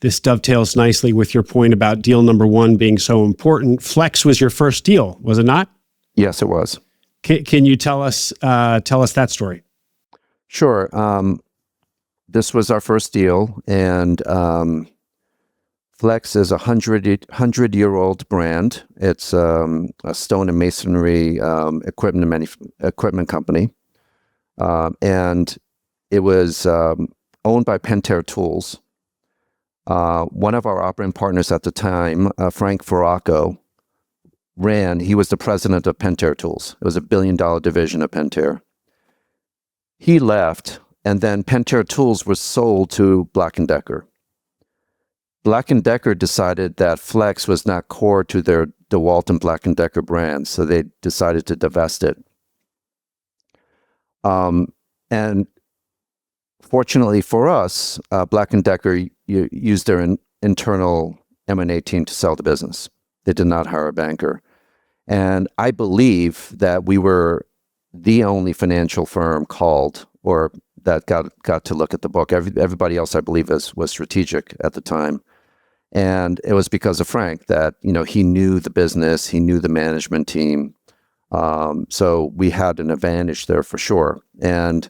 This dovetails nicely with your point about deal number 1 being so important. Flex was your first deal, was it not? Yes, it was. Can you tell us that story? Sure. This was our first deal, and Flex is a 100-year-old brand. It's a stone and masonry equipment company, and it was owned by Pentair Tools. One of our operating partners at the time, Frank Ferracco, he was the president of Pentair Tools. It was a $1 billion division of Pentair. He left, and then Pentair Tools was sold to Black & Decker. Black & Decker decided that Flex was not core to their DeWalt and Black & Decker brands, so they decided to divest it. And fortunately for us, Black & Decker used their internal M&A team to sell the business. They did not hire a banker. And I believe that we were the only financial firm called or that got to look at the book. Everybody else, I believe, was strategic at the time. And it was because of Frank that, he knew the business, he knew the management team. So we had an advantage there for sure. And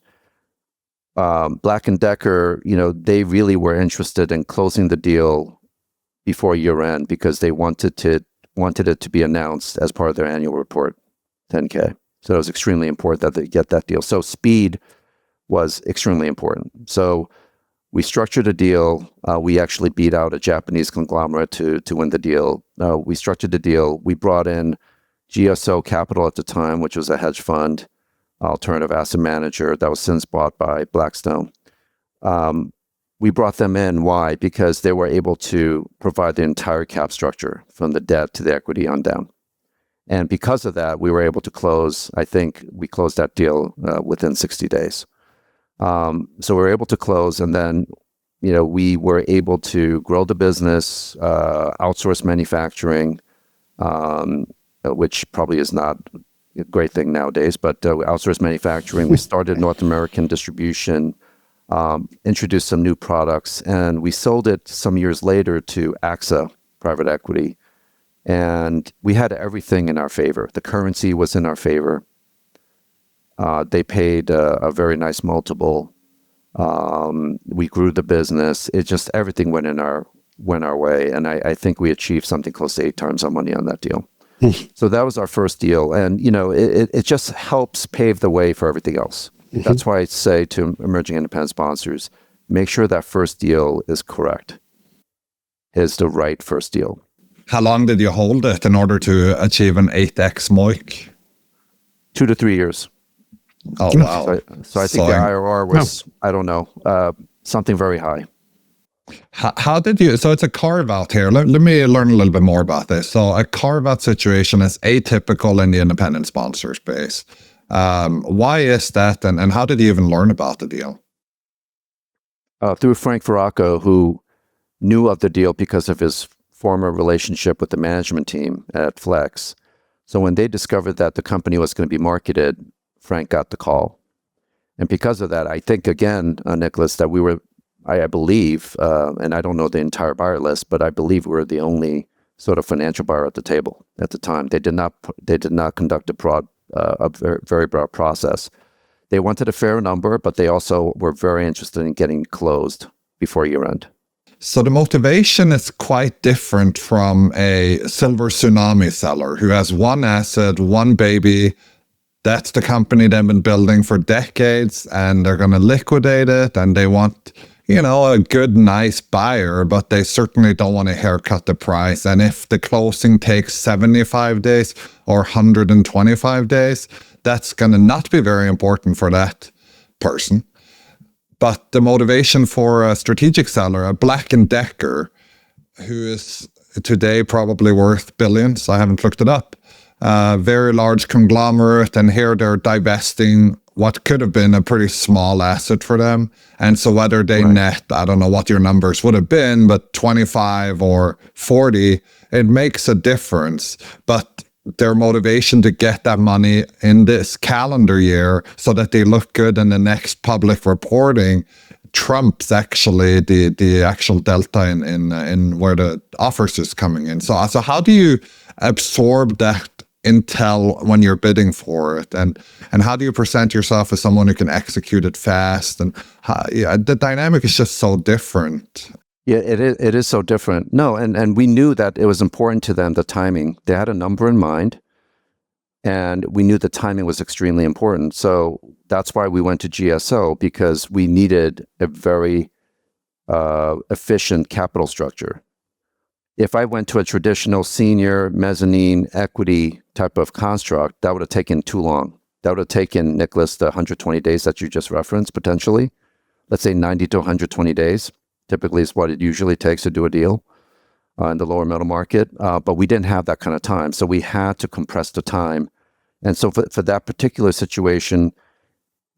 Black & Decker, they really were interested in closing the deal before year end because they wanted it to be announced as part of their annual report, 10K. So it was extremely important that they get that deal. So speed was extremely important. So we structured a deal. We actually beat out a Japanese conglomerate to win the deal. We structured the deal. We brought in GSO Capital at the time, which was a hedge fund, alternative asset manager that was since bought by Blackstone. We brought them in. Why? Because they were able to provide the entire cap structure from the debt to the equity on down. And because of that, we were able to close. I think we closed that deal within 60 days. So we were able to close, and then, we were able to grow the business, outsource manufacturing, which probably is not a great thing nowadays, but we outsourced manufacturing. We started North American distribution, introduced some new products, and we sold it some years later to AXA Private Equity. And we had everything in our favor. The currency was in our favor. They paid a very nice multiple. We grew the business. It just, everything went our way. And I think we achieved something close to 8 times our money on that deal. So that was our first deal. And, it just helps pave the way for everything else. That's why I say to emerging independent sponsors, make sure that first deal is correct, is the right first deal. How long did you hold it in order to achieve an 8x MOIC? 2 to 3 years. Oh, wow. So I think the IRR was, I don't know, something very high. How did you, so it's a carve-out here. Let me learn a little bit more about this. So a carve-out situation is atypical in the independent sponsor space. Why is that, and how did you even learn about the deal? Through Frank Ferracco, who knew of the deal because of his former relationship with the management team at Flex. So when they discovered that the company was going to be marketed, Frank got the call. And because of that, I think, again, Nicholas, that we were, I believe, and I don't know the entire buyer list, but I believe we were the only sort of financial buyer at the table at the time. They did not conduct a very broad process. They wanted a fair number, but they also were very interested in getting closed before year end. So the motivation is quite different from a silver tsunami seller who has one asset, one baby. That's the company they've been building for decades, and they're going to liquidate it, and they want, a good, nice buyer, but they certainly don't want to haircut the price. And if the closing takes 75 days or 125 days, that's going to not be very important for that person. But the motivation for a strategic seller, a Black & Decker, who is today probably worth billions, I haven't looked it up, very large conglomerate, and here they're divesting what could have been a pretty small asset for them. And so whether they net, I don't know what your numbers would have been, but 25 or 40, it makes a difference. But their motivation to get that money in this calendar year so that they look good in the next public reporting trumps actually the actual delta in where the offers is coming in. So how do you absorb that intel when you're bidding for it, and how do you present yourself as someone who can execute it fast? And the dynamic is just so different. Yeah, it is so different. No, and we knew that it was important to them, the timing. They had a number in mind, and we knew the timing was extremely important. So that's why we went to GSO, because we needed a very efficient capital structure. If I went to a traditional senior mezzanine equity type of construct, that would have taken too long. That would have taken, Nicholas, the 120 days that you just referenced, potentially. Let's say 90 to 120 days. Typically is what it usually takes to do a deal in the lower middle market. But we didn't have that kind of time. So we had to compress the time. And so for that particular situation,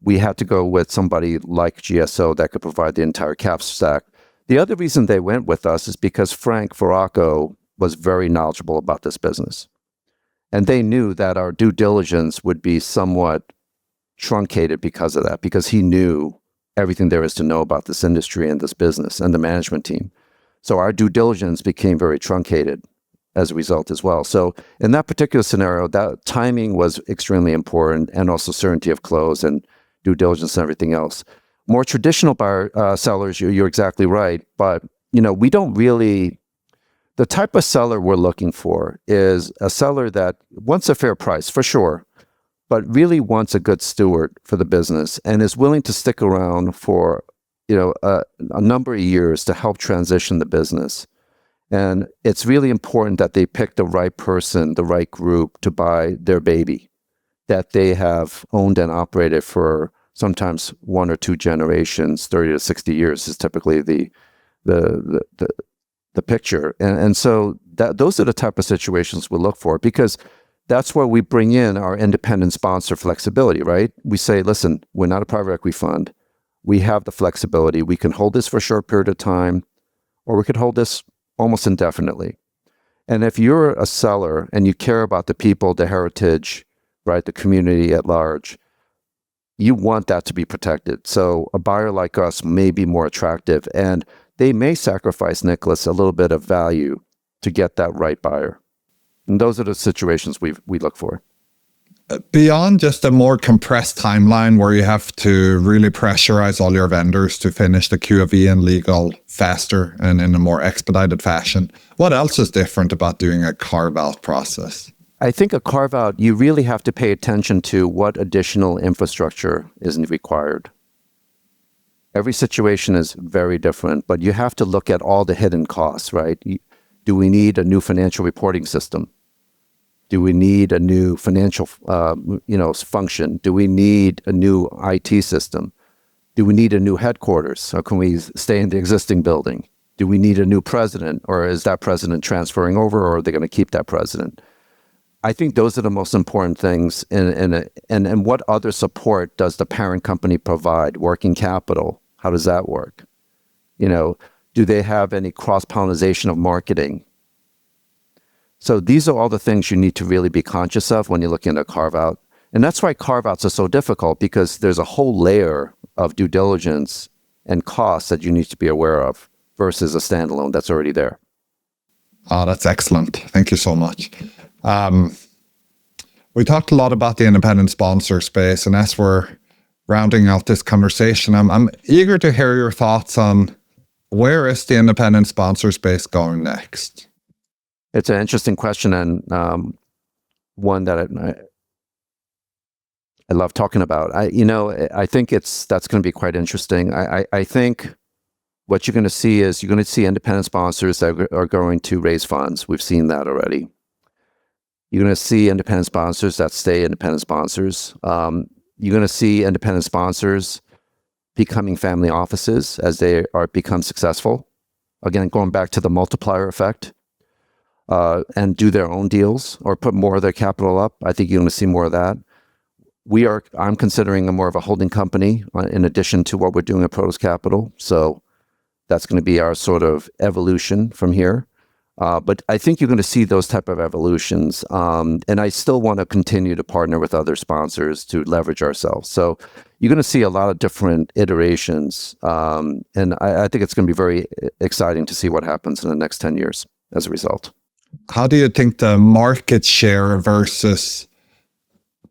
we had to go with somebody like GSO that could provide the entire cap stack. The other reason they went with us is because Frank Ferracco was very knowledgeable about this business. And they knew that our due diligence would be somewhat truncated because of that, because he knew everything there is to know about this industry and this business and the management team. So our due diligence became very truncated as a result as well. So in that particular scenario, that timing was extremely important, and also certainty of close and due diligence and everything else. More traditional buyer sellers, you're exactly right, but we don't really. The type of seller we're looking for is a seller that wants a fair price for sure, but really wants a good steward for the business and is willing to stick around for a number of years to help transition the business. And it's really important that they pick the right person, the right group to buy their baby that they have owned and operated for sometimes one or two generations. 30 to 60 years is typically the picture. And so those are the type of situations we look for, because that's where we bring in our independent sponsor flexibility, right? We say, listen, we're not a private equity fund. We have the flexibility. We can hold this for a short period of time, or we could hold this almost indefinitely. And if you're a seller and you care about the people, the heritage, right, the community at large, you want that to be protected. So a buyer like us may be more attractive, and they may sacrifice, Nicholas, a little bit of value to get that right buyer. And those are the situations we look for. Beyond just a more compressed timeline where you have to really pressurize all your vendors to finish the QFE and legal faster and in a more expedited fashion, what else is different about doing a carve-out process? I think a carve-out, you really have to pay attention to what additional infrastructure is required. Every situation is very different, but you have to look at all the hidden costs, right? Do we need a new financial reporting system? Do we need a new financial, function? Do we need a new IT system? Do we need a new headquarters, or can we stay in the existing building? Do we need a new president, or is that president transferring over, or are they going to keep that president? I think those are the most important things. And what other support does the parent company provide? Working capital, how does that work? Do they have any cross-pollination of marketing? So these are all the things you need to really be conscious of when you're looking at a carve-out. And that's why carve-outs are so difficult, because there's a whole layer of due diligence and costs that you need to be aware of versus a standalone that's already there. Oh, that's excellent. Thank you so much. We talked a lot about the independent sponsor space, and as we're rounding out this conversation, I'm eager to hear your thoughts on where is the independent sponsor space going next? It's an interesting question, and one that I love talking about. I think that's going to be quite interesting. I think what you're going to see is you're going to see independent sponsors that are going to raise funds. We've seen that already. You're going to see independent sponsors that stay independent sponsors. You're going to see independent sponsors becoming family offices as they become successful. Again, going back to the multiplier effect, and do their own deals or put more of their capital up. I think you're going to see more of that. I'm considering more of a holding company in addition to what we're doing at Prodos Capital. So that's going to be our sort of evolution from here. But I think you're going to see those type of evolutions. And I still want to continue to partner with other sponsors to leverage ourselves. So you're going to see a lot of different iterations. And I think it's going to be very exciting to see what happens in the next 10 years as a result. How do you think the market share versus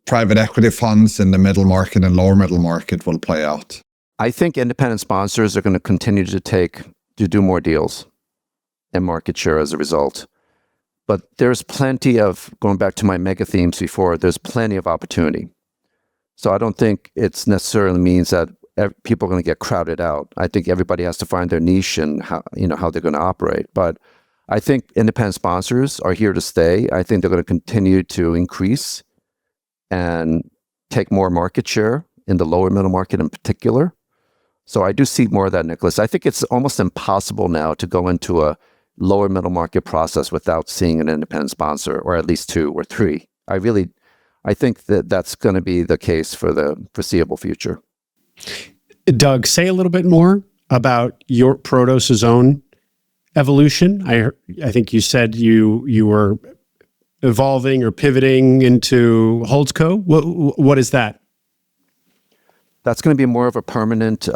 private equity funds in the middle market and lower middle market will play out? I think independent sponsors are going to continue to do more deals and market share as a result. But there's plenty of, going back to my mega themes before, there's plenty of opportunity. So I don't think it's necessarily means that people are going to get crowded out. I think everybody has to find their niche and how they're going to operate. But I think independent sponsors are here to stay. I think they're going to continue to increase and take more market share in the lower middle market in particular. So I do see more of that, Nicholas. I think it's almost impossible now to go into a lower middle market process without seeing an independent sponsor, or at least 2 or 3. I think that's going to be the case for the foreseeable future. Doug, say a little bit more about your Prodos' own evolution. I think you said you were evolving or pivoting into Holdco. What is that? That's going to be more of a permanent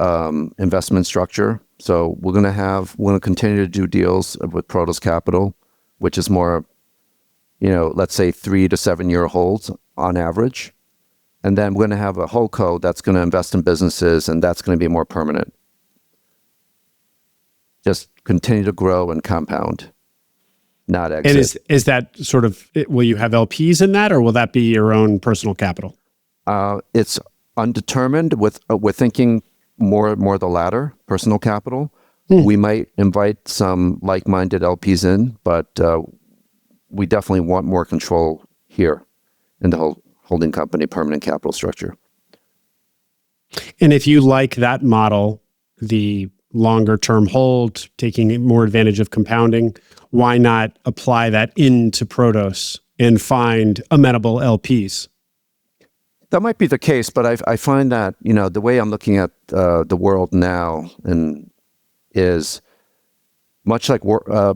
investment structure. So we're going to continue to do deals with Prodos Capital, which is more, let's say 3 to 7 year holds on average. And then we're going to have a Holdco that's going to invest in businesses, and that's going to be more permanent. Just continue to grow and compound, not exit. And is that sort of, will you have LPs in that, or will that be your own personal capital? It's undetermined. We're thinking more the latter, personal capital. We might invite some like-minded LPs in, but we definitely want more control here in the whole holding company permanent capital structure. And if you like that model, the longer term hold, taking more advantage of compounding, why not apply that into Prodos and find amenable LPs? That might be the case, but I find that, the way I'm looking at the world now is much like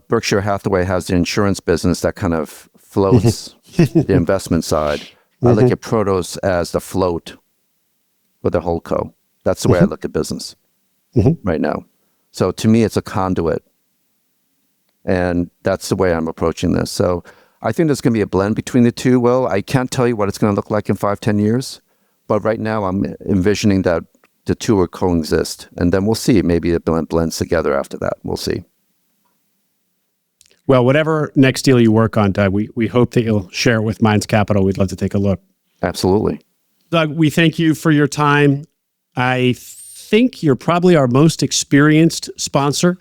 Berkshire Hathaway has the insurance business that kind of floats the investment side. I look at Prodos as the float with the Holdco. That's the way I look at business right now. So to me, it's a conduit. And that's the way I'm approaching this. So I think there's going to be a blend between the two. Well, I can't tell you what it's going to look like in 5-10 years. But right now, I'm envisioning that the two will coexist. And then we'll see. Maybe it blends together after that. We'll see. Well, whatever next deal you work on, Doug, we hope that you'll share it with Minds Capital. We'd love to take a look. Absolutely. Doug, we thank you for your time. I think you're probably our most experienced sponsor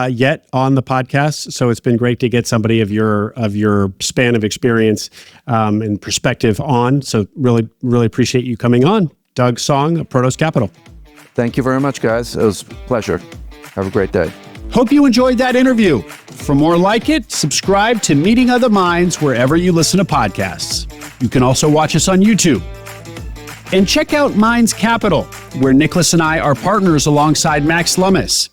yet on the podcast. So it's been great to get somebody of your span of experience and perspective on. So really, really appreciate you coming on. Doug Song of Prodos Capital. Thank you very much, guys. It was a pleasure. Have a great day. Hope you enjoyed that interview. For more like it, subscribe to Meeting Other Minds wherever you listen to podcasts. You can also watch us on YouTube. And check out Minds Capital, where Nicholas and I are partners alongside Max Lummis.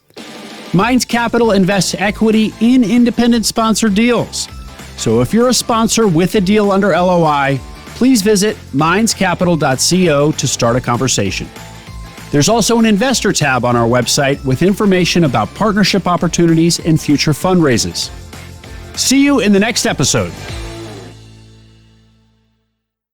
Minds Capital invests equity in independent sponsor deals. So if you're a sponsor with a deal under LOI, please visit mindscapital.co to start a conversation. There's also an investor tab on our website with information about partnership opportunities and future fundraises. See you in the next episode.